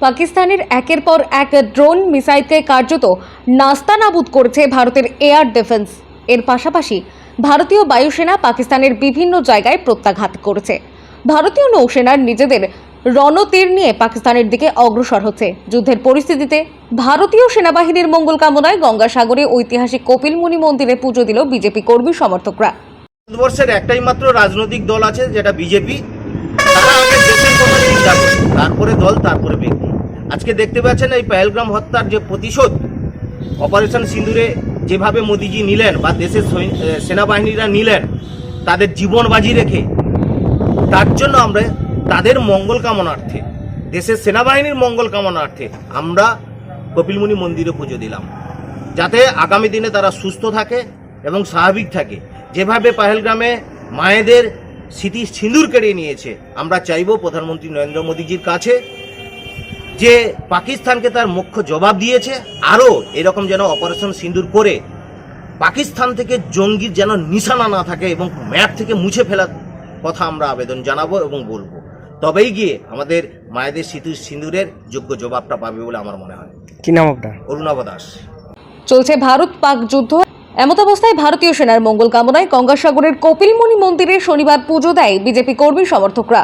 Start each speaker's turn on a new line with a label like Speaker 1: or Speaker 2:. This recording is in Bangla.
Speaker 1: পাকিস্তানের একের পর এক ড্রোন মিসাইলকে কার্যত নাস্তানাবুদ করেছে ভারতের এয়ার ডিফেন্স। এর পাশাপাশি ভারতীয় বায়ুসেনা পাকিস্তানের বিভিন্ন জায়গায় প্রত্যাঘাত করেছে। ভারতীয় নৌসেনার নিজেদের রণতীর নিয়ে পাকিস্তানের দিকে অগ্রসর হচ্ছে। যুদ্ধের পরিস্থিতিতে ভারতীয় সেনাবাহিনীর মঙ্গল কামনায় গঙ্গাসাগরে ঐতিহাসিক কপিলমুনি মন্দিরে পুজো দিল বিজেপি কর্মী সমর্থকরা।
Speaker 2: ভারতবর্ষের একটাই মাত্র রাজনৈতিক দল আছে, যেটা বিজেপি। তারা আগে দেশের কথা চিন্তা করে, তারপরে দল, তারপরে ব্যক্তি। আজকে দেখতে পাচ্ছেন এই পেহেলগাম হত্যার যে প্রতিশোধ অপারেশন সিন্দুরে যেভাবে মোদিজি নিলেন বা দেশের সেনাবাহিনীরা নিলেন তাদের জীবন বাজি রেখে, তার জন্য আমরা তাদের মঙ্গল কামনার্থে, দেশের সেনাবাহিনীর মঙ্গল কামনার্থে আমরা কপিলমুনি মন্দিরে পুজো দিলাম, যাতে আগামী দিনে তারা সুস্থ থাকে এবং স্বাভাবিক থাকে। যেভাবে পেহেলগামে মায়েদের স্মৃতি সিঁদুর কেড়ে নিয়েছে, আমরা চাইব প্রধানমন্ত্রী নরেন্দ্র মোদীজির কাছে যে পাকিস্তানকে তার মুখ্য জবাব দিয়েছে, আরও এরকম যেন অপারেশন সিঁদুর করে পাকিস্তান থেকে জঙ্গির যেন নিশানা না থাকে এবং ম্যাপ থেকে মুছে ফেলার কথা আমরা আবেদন জানাবো এবং বলবো। তবেই গিয়ে আমাদের মায়েদের স্মৃতির সিঁদুরের যোগ্য জবাবটা পাবে বলে আমার মনে হয়।
Speaker 3: কি নাম আপনার?
Speaker 2: অরুণাভ দাস।
Speaker 1: চলছে ভারত পাক যুদ্ধ। এমত অবস্থায় ভারতীয় সেনার মঙ্গল কামনায় গঙ্গাসাগরের কপিলমুনি মন্দিরে শনিবার পুজো দেয় বিজেপি কর্মী সমর্থকরা।